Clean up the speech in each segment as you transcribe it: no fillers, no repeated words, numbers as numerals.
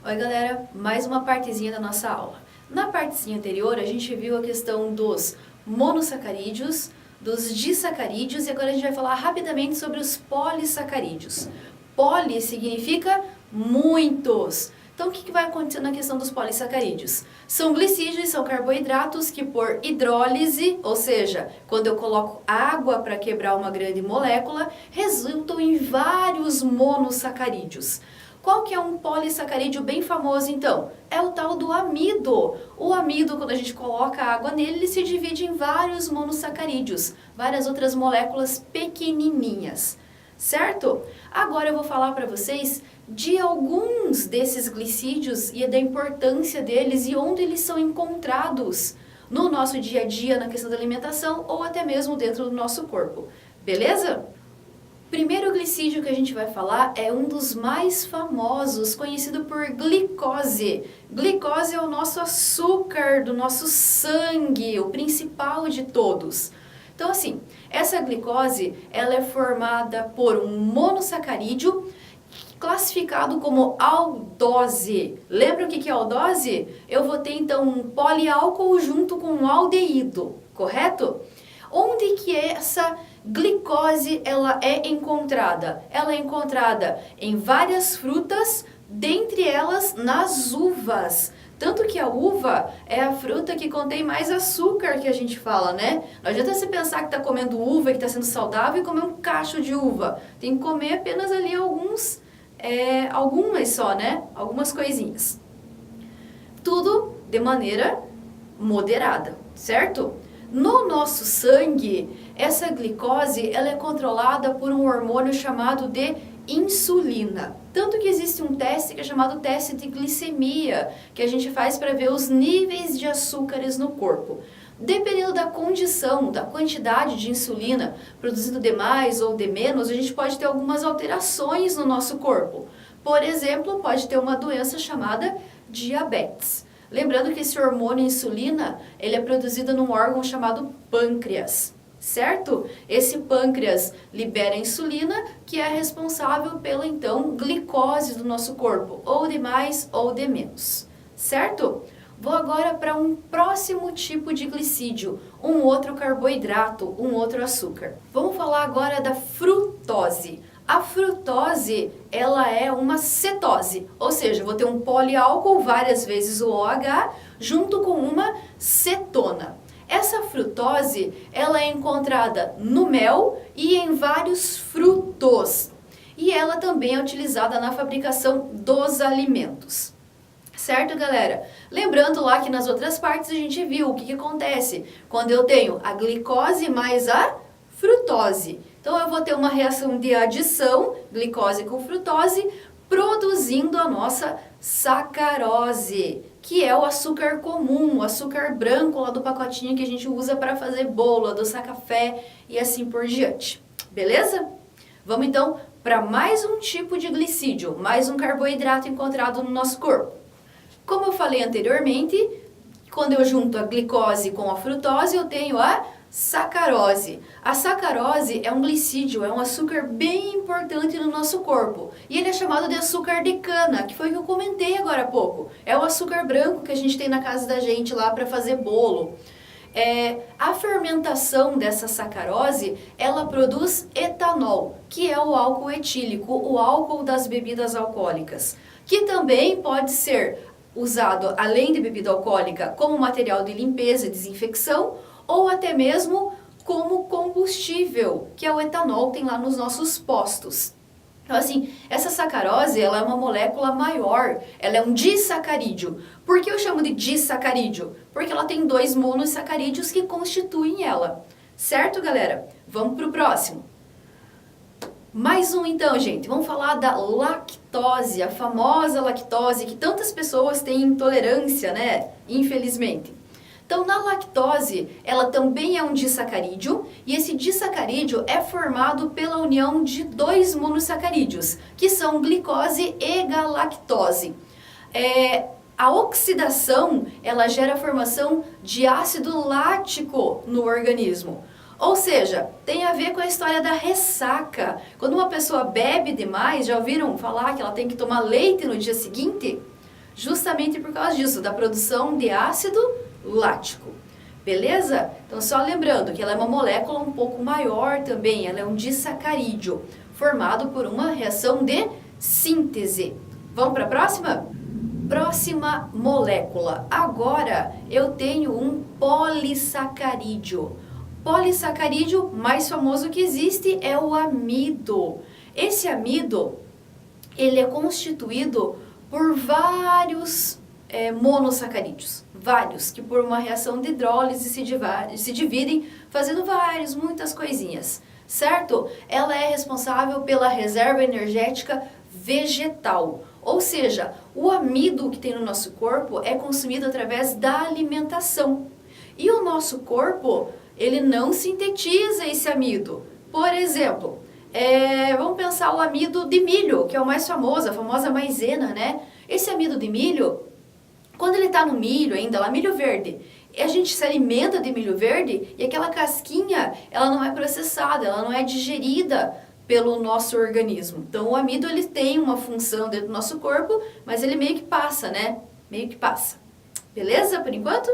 Oi galera, mais uma partezinha da nossa aula. Na partezinha anterior a gente viu a questão dos monossacarídeos, dos disacarídeos e agora a gente vai falar rapidamente sobre os polissacarídeos. Poli significa muitos. Então o que vai acontecer na questão dos polissacarídeos? São glicídios, são carboidratos que por hidrólise, ou seja, quando eu coloco água para quebrar uma grande molécula, resultam em vários monossacarídeos. Qual que é um polissacarídeo bem famoso então? É o tal do amido. O amido, quando a gente coloca água nele, ele se divide em vários monossacarídeos, várias outras moléculas pequenininhas, certo? Agora eu vou falar para vocês de alguns desses glicídios e da importância deles e onde eles são encontrados no nosso dia a dia, na questão da alimentação ou até mesmo dentro do nosso corpo, beleza? Primeiro glicídio que a gente vai falar é um dos mais famosos, conhecido por glicose. Glicose é o nosso açúcar do nosso sangue, o principal de todos. Então assim, essa glicose ela é formada por um monossacarídeo classificado como aldose. Lembra o que é aldose? Eu vou ter então um poliálcool junto com um aldeído, correto? Onde que essa glicose ela é encontrada? Ela é encontrada em várias frutas, dentre elas nas uvas. Tanto que a uva é a fruta que contém mais açúcar que a gente fala, né? Não adianta você pensar que está comendo uva e que está sendo saudável e comer um cacho de uva. Tem que comer apenas ali algumas só, né? Algumas coisinhas. Tudo de maneira moderada, certo? No nosso sangue, essa glicose ela é controlada por um hormônio chamado de insulina. Tanto que existe um teste que é chamado teste de glicemia, que a gente faz para ver os níveis de açúcares no corpo. Dependendo da condição, da quantidade de insulina, produzindo de mais ou de menos, a gente pode ter algumas alterações no nosso corpo. Por exemplo, pode ter uma doença chamada diabetes. Lembrando que esse hormônio insulina, ele é produzido num órgão chamado pâncreas, certo? Esse pâncreas libera insulina, que é responsável pela, então, glicose do nosso corpo, ou de mais ou de menos, certo? Vou agora para um próximo tipo de glicídio, um outro carboidrato, um outro açúcar. Vamos falar agora da frutose. A frutose, ela é uma cetose, ou seja, vou ter um poliálcool, várias vezes o OH, junto com uma cetona. Essa frutose, ela é encontrada no mel e em vários frutos. E ela também é utilizada na fabricação dos alimentos. Certo, galera? Lembrando lá que nas outras partes a gente viu o que acontece quando eu tenho a glicose mais a frutose. Então eu vou ter uma reação de adição, glicose com frutose, produzindo a nossa sacarose, que é o açúcar comum, o açúcar branco lá do pacotinho que a gente usa para fazer bolo, adoçar café e assim por diante. Beleza? Vamos então para mais um tipo de glicídio, mais um carboidrato encontrado no nosso corpo. Como eu falei anteriormente, quando eu junto a glicose com a frutose, eu tenho a sacarose. A sacarose é um glicídio, é um açúcar bem importante no nosso corpo. E ele é chamado de açúcar de cana, que foi o que eu comentei agora há pouco. É o açúcar branco que a gente tem na casa da gente lá para fazer bolo. A fermentação dessa sacarose, ela produz etanol, que é o álcool etílico, o álcool das bebidas alcoólicas, que também pode ser usado, além de bebida alcoólica, como material de limpeza e desinfecção, ou até mesmo como combustível, que é o etanol, tem lá nos nossos postos. Então assim, essa sacarose, ela é uma molécula maior, ela é um disacarídeo. Por que eu chamo de disacarídeo? Porque ela tem 2 monossacarídeos que constituem ela. Certo, galera? Vamos para o próximo. Mais um então, gente. Vamos falar da lactose, a famosa lactose, que tantas pessoas têm intolerância, né? Infelizmente. Então, na lactose, ela também é um disacarídeo, e esse disacarídeo é formado pela união de 2 monossacarídeos, que são glicose e galactose. A oxidação, ela gera a formação de ácido lático no organismo. Ou seja, tem a ver com a história da ressaca. Quando uma pessoa bebe demais, já ouviram falar que ela tem que tomar leite no dia seguinte? justamente por causa disso, da produção de ácido lático. Beleza? Então, só lembrando que ela é uma molécula um pouco maior também, ela é um disacarídeo, formado por uma reação de síntese. Vamos para a próxima? Próxima molécula. Agora, eu tenho um polissacarídeo. Polissacarídeo mais famoso que existe é o amido. Esse amido, ele é constituído por vários monossacarídeos. Vários, que por uma reação de hidrólise se dividem, fazendo muitas coisinhas, certo? Ela é responsável pela reserva energética vegetal, ou seja, o amido que tem no nosso corpo é consumido através da alimentação. E o nosso corpo, ele não sintetiza esse amido. Por exemplo, vamos pensar o amido de milho, que é o mais famoso, a famosa maisena, né? Esse amido de milho, quando ele está no milho ainda, lá milho verde, a gente se alimenta de milho verde e aquela casquinha, ela não é processada, ela não é digerida pelo nosso organismo. Então, o amido, ele tem uma função dentro do nosso corpo, mas ele meio que passa, né? Meio que passa. Beleza, por enquanto?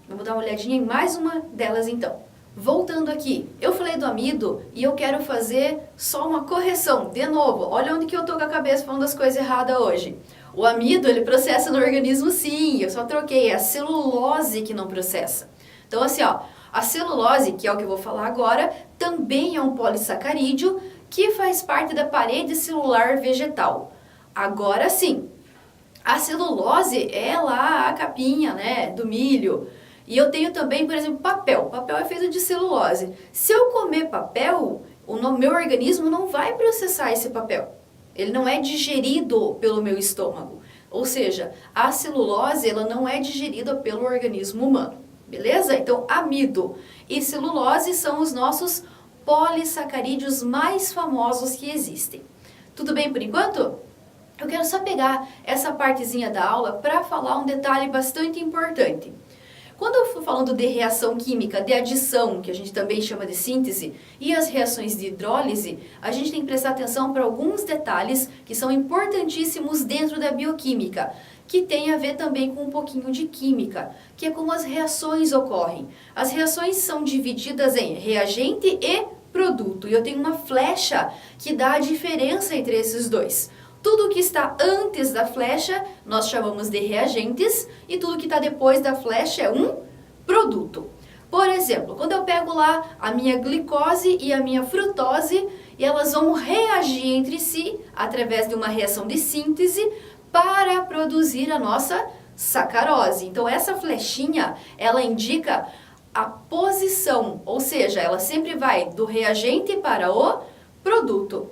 Vamos dar uma olhadinha em mais uma delas, então. Voltando aqui, eu falei do amido e eu quero fazer só uma correção. De novo, olha onde que eu tô com a cabeça falando das coisas erradas hoje. O amido, ele processa no organismo sim, eu só troquei, é a celulose que não processa. Então assim, ó, a celulose, que é o que eu vou falar agora, também é um polissacarídeo que faz parte da parede celular vegetal. Agora sim, a celulose é lá a capinha, né, do milho. E eu tenho também, por exemplo, papel. Papel é feito de celulose. Se eu comer papel, o meu organismo não vai processar esse papel. Ele não é digerido pelo meu estômago. Ou seja, a celulose, ela não é digerida pelo organismo humano. Beleza? Então, amido e celulose são os nossos polissacarídeos mais famosos que existem. Tudo bem por enquanto? Eu quero só pegar essa partezinha da aula para falar um detalhe bastante importante. Quando eu for falando de reação química, de adição, que a gente também chama de síntese, e as reações de hidrólise, a gente tem que prestar atenção para alguns detalhes que são importantíssimos dentro da bioquímica, que tem a ver também com um pouquinho de química, que é como as reações ocorrem. As reações são divididas em reagente e produto, e eu tenho uma flecha que dá a diferença entre esses dois. Tudo que está antes da flecha nós chamamos de reagentes e tudo que está depois da flecha é um produto. Por exemplo, quando eu pego lá a minha glicose e a minha frutose, e elas vão reagir entre si através de uma reação de síntese para produzir a nossa sacarose. Então essa flechinha, ela indica a posição, ou seja, ela sempre vai do reagente para o produto.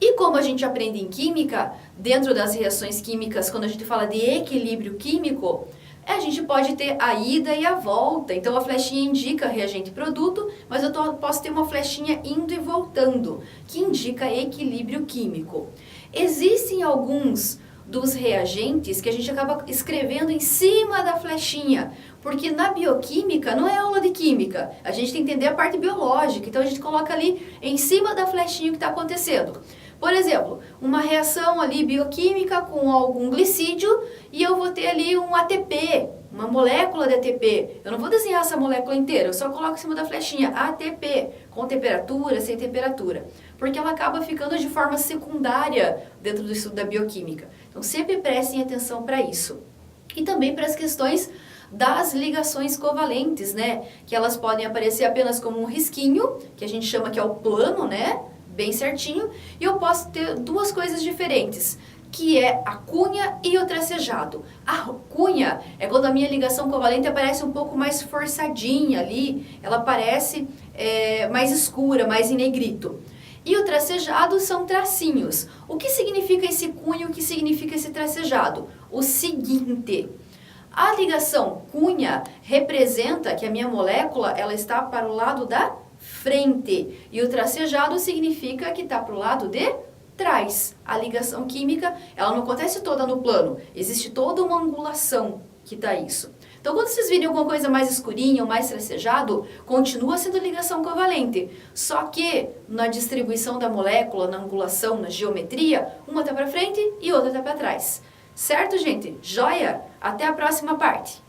E como a gente aprende em química, dentro das reações químicas, quando a gente fala de equilíbrio químico, a gente pode ter a ida e a volta. Então a flechinha indica reagente e produto, mas eu posso ter uma flechinha indo e voltando, que indica equilíbrio químico. Existem alguns dos reagentes que a gente acaba escrevendo em cima da flechinha, porque na bioquímica não é aula de química, a gente tem que entender a parte biológica, então a gente coloca ali em cima da flechinha o que está acontecendo. Por exemplo, uma reação ali bioquímica com algum glicídio e eu vou ter ali um ATP, uma molécula de ATP. Eu não vou desenhar essa molécula inteira, eu só coloco em cima da flechinha ATP, com temperatura, sem temperatura, porque ela acaba ficando de forma secundária dentro do estudo da bioquímica. Então sempre prestem atenção para isso. E também para as questões das ligações covalentes, né? Que elas podem aparecer apenas como um risquinho, que a gente chama que é o plano, né? Bem certinho, e eu posso ter duas coisas diferentes, que é a cunha e o tracejado. A cunha é quando a minha ligação covalente aparece um pouco mais forçadinha ali, ela parece mais escura, mais em negrito. E o tracejado são tracinhos. O que significa esse cunha e o que significa esse tracejado? O seguinte: a ligação cunha representa que a minha molécula ela está para o lado da frente e o tracejado significa que está para o lado de trás. A ligação química ela não acontece toda no plano, existe toda uma angulação que está isso. Então quando vocês virem alguma coisa mais escurinha ou mais tracejado, continua sendo ligação covalente, só que na distribuição da molécula, na angulação, na geometria, uma está para frente e outra está para trás. Certo, gente? Joia? Até a próxima parte!